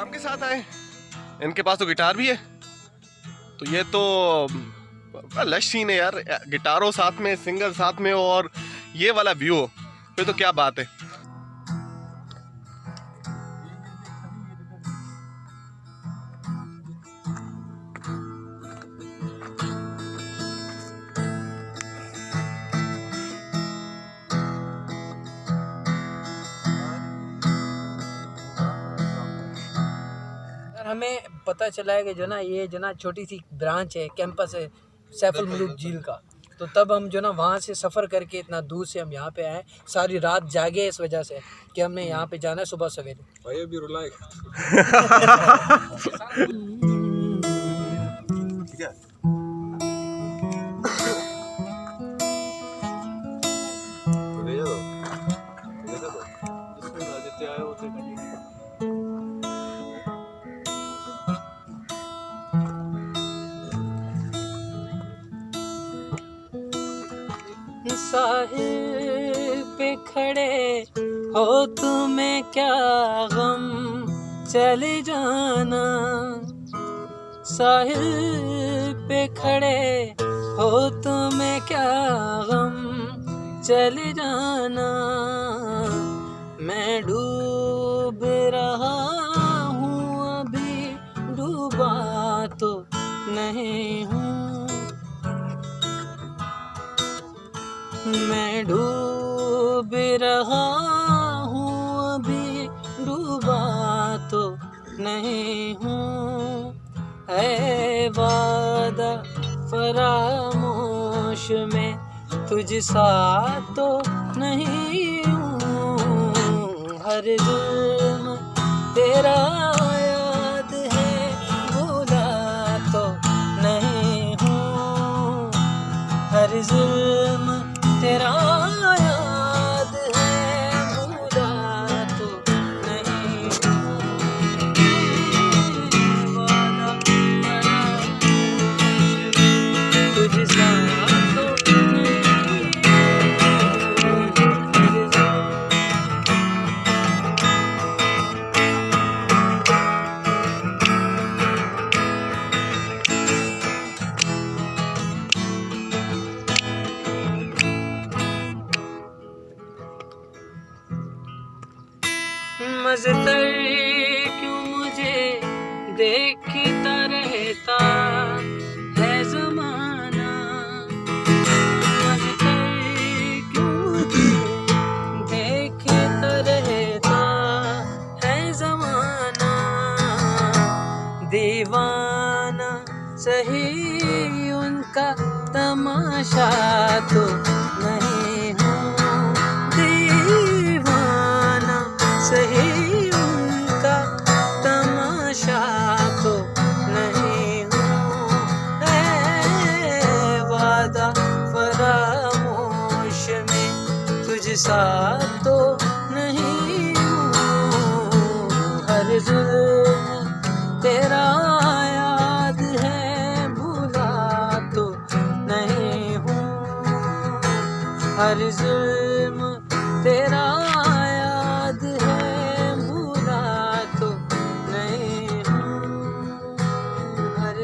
Programme के साथ आए, इनके पास तो गिटार भी है। तो ये तो लश सीन है यार, गिटारों साथ में, सिंगर साथ में और ये वाला व्यू, फिर तो क्या बात है। हमें पता चला है कि जो ना ये जो ना छोटी सी ब्रांच है, कैंपस है सैफुल मुलूक झील का, तो तब हम जो ना वहाँ से सफ़र करके इतना दूर से हम यहाँ पे आए, सारी रात जागे इस वजह से कि हमने यहाँ पे जाना है सुबह सवेरे। ठीक है। साहिल पे खड़े हो तुम्हें क्या गम, चले जाना। साहिल पे खड़े हो तुम्हें क्या गम, चले जाना। मैं डूब रहा हूँ अभी, डूबा तो नहीं हूँ। मैं डूब रहा हूँ अभी, डूबा तो नहीं हूँ। है वादा फरामोश में तुझ सा तो नहीं हूँ। हर जुल्म तेरा याद है, भूला तो नहीं हूँ। हर जुल्म तेरा याद है, भूला तो नहीं हूँ। वादा तुझ सा तो नहीं मज़तर क्यों मुझे देखता रहता है ज़माना। मज़तर क्यों मुझे देखता रहता है ज़माना। दीवाना सही उनका तमाशा तो नहीं हूँ। दीवाना सही उनका तमाशा तो नहीं हूँ। वादा फरामोश में तुझ सा तो नहीं हूँ। हर जुल्म तेरा याद है, भूला तो नहीं हूँ। हर जुल्म तेरा याद है, भूला तो नहीं हूँ। हर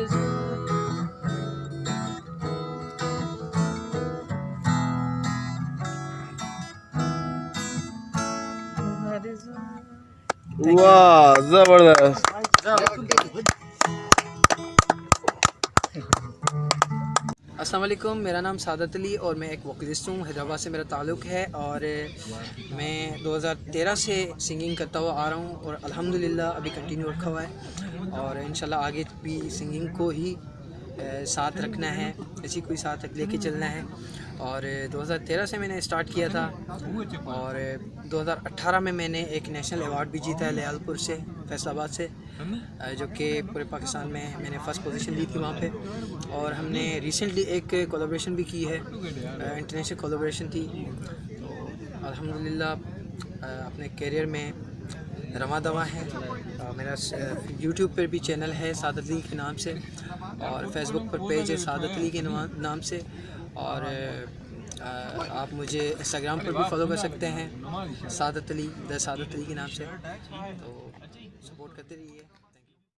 वाह जबरदस्त। अस्सलाम वालेकुम, मेरा नाम सादत अली और मैं एक वोकलिस्ट हूँ। हैदराबाद से मेरा ताल्लुक़ है और मैं 2013 से सिंगिंग करता हुआ आ रहा हूँ और अल्हम्दुलिल्लाह अभी कंटिन्यू रखा हुआ है और इंशाल्लाह आगे भी सिंगिंग को ही साथ रखना है, इसी को ही साथ लेके चलना है। और 2013 से मैंने स्टार्ट किया था और 2018 में मैंने एक नेशनल अवार्ड भी जीता है लियालपुर से, फैसलाबाद से, जो कि पूरे पाकिस्तान में मैंने फ़र्स्ट पोजीशन ली थी वहाँ पे। और हमने रिसेंटली एक कोलैबोरेशन भी की है, इंटरनेशनल कोलैबोरेशन थी। तो अल्हम्दुलिल्लाह अपने करियर में रवा दवा है। मेरा यूट्यूब पर भी चैनल है सादत अली के नाम से और फेसबुक पर पेज है सादत अली के नाम से। और आप मुझे इंस्टाग्राम पर भी फॉलो कर सकते हैं सादत अली के नाम से। तो सपोर्ट करते रहिए।